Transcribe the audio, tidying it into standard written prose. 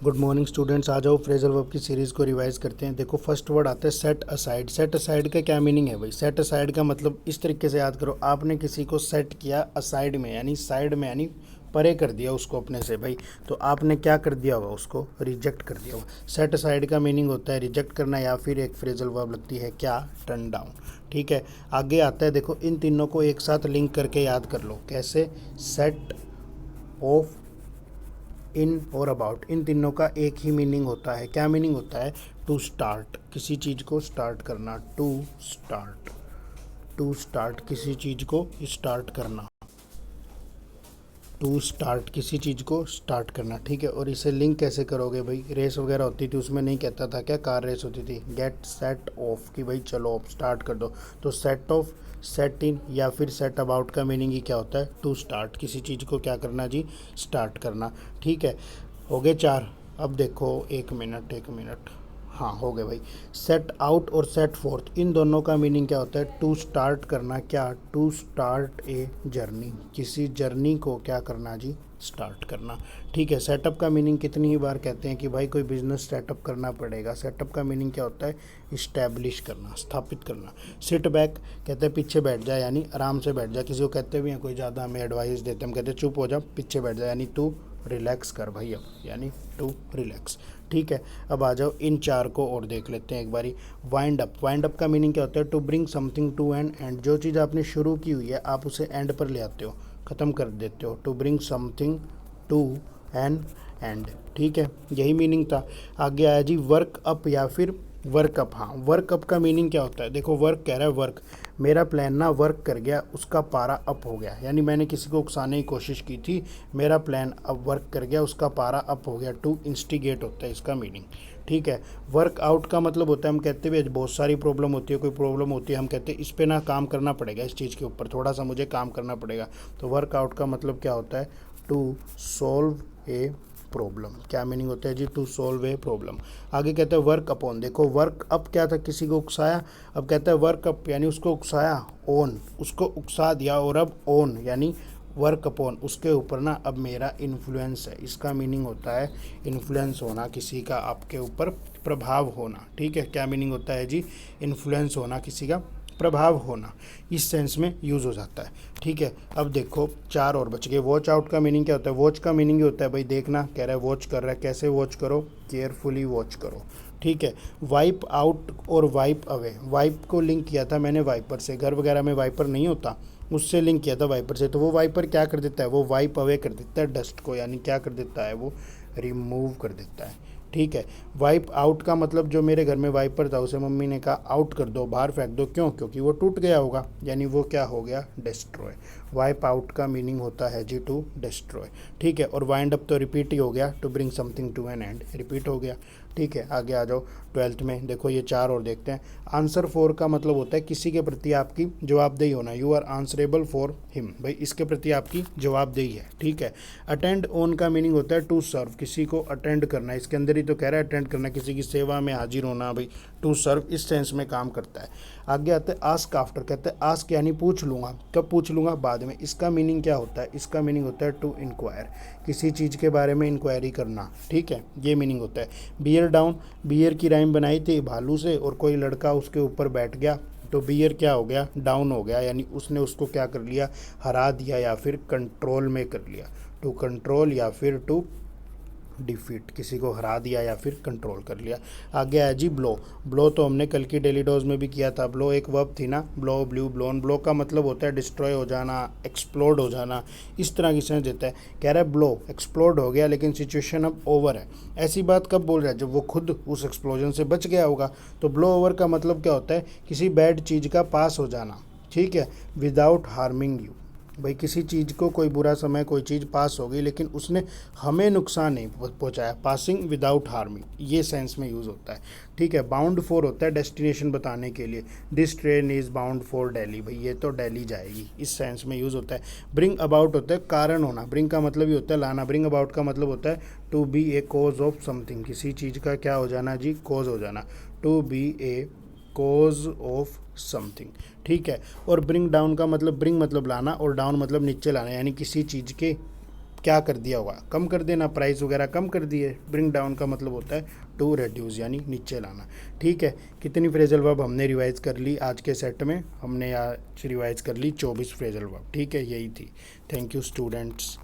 Good morning students, आ जाओ phrasal verb की series को रिवाइज करते हैं। देखो फर्स्ट वर्ड आता है सेट असाइड। सेट असाइड का क्या मीनिंग है भाई? सेट असाइड का मतलब इस तरीके से याद करो, आपने किसी को सेट किया असाइड में, यानी साइड में, यानी परे कर दिया उसको अपने से भाई। तो आपने क्या कर दिया होगा? उसको रिजेक्ट कर दिया होगा। सेट असाइड का मीनिंग होता है रिजेक्ट करना, या फिर एक फ्रेजल वर्ब लगती है क्या? Turn down. ठीक है, आगे आता है देखो, इन तीनों को एक साथ लिंक करके याद कर लो। कैसे? सेट, ऑफ, इन और अबाउट, इन तीनों का एक ही मीनिंग होता है। क्या मीनिंग होता है? टू स्टार्ट, किसी चीज़ को स्टार्ट करना। टू स्टार्ट, टू स्टार्ट किसी चीज़ को स्टार्ट करना। टू स्टार्ट किसी चीज़ को स्टार्ट करना। ठीक है, और इसे लिंक कैसे करोगे भाई? रेस वगैरह होती थी उसमें नहीं कहता था क्या, कार रेस होती थी, गेट सेट ऑफ, कि भाई चलो अब स्टार्ट कर दो। तो सेट ऑफ, सेट इन या फिर सेट अबाउट का मीनिंग ही क्या होता है? टू स्टार्ट, किसी चीज़ को क्या करना जी? स्टार्ट करना। ठीक है, हो गए चार। अब देखो, एक मिनट एक मिनट, हाँ हो गए भाई। सेट आउट और सेट फोर्थ, इन दोनों का मीनिंग क्या होता है? टू स्टार्ट करना। क्या? टू स्टार्ट ए जर्नी, किसी जर्नी को क्या करना जी? स्टार्ट करना। ठीक है, सेटअप का मीनिंग कितनी ही बार कहते हैं कि भाई कोई बिजनेस सेटअप करना पड़ेगा। सेटअप का मीनिंग क्या होता है? इस्टेब्लिश करना, स्थापित करना। सिट बैक कहते हैं पीछे बैठ जा, यानी आराम से बैठ जा। किसी को कहते भी हैं, कोई ज़्यादा हमें एडवाइस देते हैं, हम कहते हैं चुप हो जा, पीछे बैठ जा, यानी तू रिलैक्स कर भाई अब, यानी टू रिलैक्स। ठीक है, अब आ जाओ इन चार को और देख लेते हैं एक बारी। वाइंड अप, वाइंड अप का मीनिंग क्या होता है? To bring something to an end, जो चीज़ आपने शुरू की हुई है आप उसे एंड पर ले आते हो, ख़त्म कर देते हो। To bring something to an end. ठीक है, यही मीनिंग था। आगे आया जी वर्क अप या फिर वर्क अप। हाँ, वर्क अप का मीनिंग क्या होता है? देखो वर्क कह रहा है वर्क, मेरा प्लान ना वर्क कर गया, उसका पारा अप हो गया, यानी मैंने किसी को उकसाने की कोशिश की थी, मेरा प्लान अब वर्क कर गया, उसका पारा अप हो गया। टू इंस्टिगेट होता है इसका मीनिंग। ठीक है, वर्क आउट का मतलब होता है, हम कहते हैं बहुत सारी प्रॉब्लम होती है, कोई प्रॉब्लम होती है, हम कहते हैं इस पे ना काम करना पड़ेगा, इस चीज़ के ऊपर थोड़ा सा मुझे काम करना पड़ेगा। तो वर्क आउट का मतलब क्या होता है? To solve a problem. क्या मीनिंग होता है जी? To solve a problem. आगे कहते हैं वर्क अपॉन। देखो वर्क अप क्या था? किसी को उकसाया, अब कहता है वर्क अप, यानी उसको उकसाया, ओन, उसको उकसा दिया, और अब ओन यानी वर्क अपॉन, उसके ऊपर ना अब मेरा इन्फ्लुएंस है। इसका मीनिंग होता है इन्फ्लुएंस होना, किसी का आपके ऊपर प्रभाव होना। ठीक है, क्या मीनिंग होता है जी? इन्फ्लुएंस होना, किसी का प्रभाव होना, इस सेंस में यूज़ हो जाता है। ठीक है, अब देखो चार और बच गए। वॉच आउट का मीनिंग क्या होता है? वॉच का मीनिंग ही होता है भाई देखना, कह रहा है वॉच कर रहा है, कैसे वॉच करो? केयरफुली वॉच करो। ठीक है, वाइप आउट और वाइप अवे, वाइप को लिंक किया था मैंने वाइपर से, घर वगैरह में वाइपर नहीं होता, उससे लिंक किया था वाइपर से। तो वो वाइपर क्या कर देता है? वो वाइप अवे कर देता है डस्ट को, यानी क्या कर देता है? वो रिमूव कर देता है। ठीक है, वाइप आउट का मतलब जो मेरे घर में वाइपर था उसे मम्मी ने कहा आउट कर दो, बाहर फेंक दो। क्यों? क्योंकि वो टूट गया होगा, यानी वो क्या हो गया? डिस्ट्रॉय। वाइप आउट का मीनिंग होता है जी टू डिस्ट्रॉय। ठीक है, और वाइंड अप तो रिपीट ही हो गया, to bring something to an end, repeat हो गया। ठीक है, आगे आ जाओ ट्वेल्थ में। देखो ये चार और देखते हैं। आंसर फॉर का मतलब होता है किसी के प्रति आपकी जवाबदेही होना। You are answerable for him, भाई इसके प्रति आपकी जवाबदेही है। ठीक है, अटेंड ऑन का मीनिंग होता है टू सर्व, किसी को अटेंड करना, इसके अंदर ही तो कह रहा है अटेंड करना, किसी की सेवा में हाजिर होना भाई। टू सर्व इस सेंस में काम करता है। आगे आते हैं आस्क आफ्टर, कहते हैं आस्क यानी पूछ लूँगा। कब पूछ लूँगा? बाद में। इसका मीनिंग क्या होता है? इसका मीनिंग होता है टू इंक्वायर, किसी चीज़ के बारे में इंक्वायरी करना। ठीक है, ये मीनिंग होता है। बियर डाउन, बियर की राइम बनाई थी भालू से, और कोई लड़का उसके ऊपर बैठ गया, तो बियर क्या हो गया? डाउन हो गया, यानी उसने उसको क्या कर लिया? हरा दिया, या फिर कंट्रोल में कर लिया। टू कंट्रोल या फिर टू डिफीट, किसी को हरा दिया या फिर कंट्रोल कर लिया। आगे आया जी ब्लो। ब्लो तो हमने कल की डेली डोज में भी किया था। ब्लो एक वर्ब थी ना, ब्लो, ब्लू, ब्लोन। ब्लो का मतलब होता है डिस्ट्रॉय हो जाना, एक्सप्लोड हो जाना, इस तरह की सेंस देता है। कह रहा है ब्लो एक्सप्लोड हो गया, लेकिन सिचुएशन अब ओवर है। ऐसी बात कब बोल रहा है? जब वो खुद उस एक्सप्लोजन से बच गया होगा। तो ब्लो ओवर का मतलब क्या होता है? किसी बैड चीज़ का पास हो जाना। ठीक है, विदाउट हार्मिंग यू, भाई किसी चीज़ को कोई बुरा समय, कोई चीज़ पास हो गई लेकिन उसने हमें नुकसान नहीं पहुंचाया, पासिंग विदाउट हार्मिंग, ये सेंस में यूज़ होता है। ठीक है, बाउंड फॉर होता है डेस्टिनेशन बताने के लिए। This train is bound for Delhi, भाई ये तो दिल्ली जाएगी, इस सेंस में यूज़ होता है। ब्रिंग अबाउट होता है कारण होना, ब्रिंग का मतलब ही होता है लाना। ब्रिंग अबाउट का मतलब होता है to be a cause of something, किसी चीज़ का क्या हो जाना जी? कोज हो जाना। To be a cause of something. ठीक है, और ब्रिंग डाउन का मतलब, ब्रिंग मतलब लाना और डाउन मतलब नीचे लाना, यानी किसी चीज़ के क्या कर दिया होगा, कम कर देना, प्राइस वगैरह कम कर दिए। ब्रिंग डाउन का मतलब होता है टू रेड्यूस, यानी नीचे लाना। ठीक है, कितनी फ्रेजल वर्ब हमने रिवाइज कर ली आज के सेट में? हमने आज रिवाइज कर ली 24 फ्रेजल वर्ब। ठीक है, यही थी। Thank you students.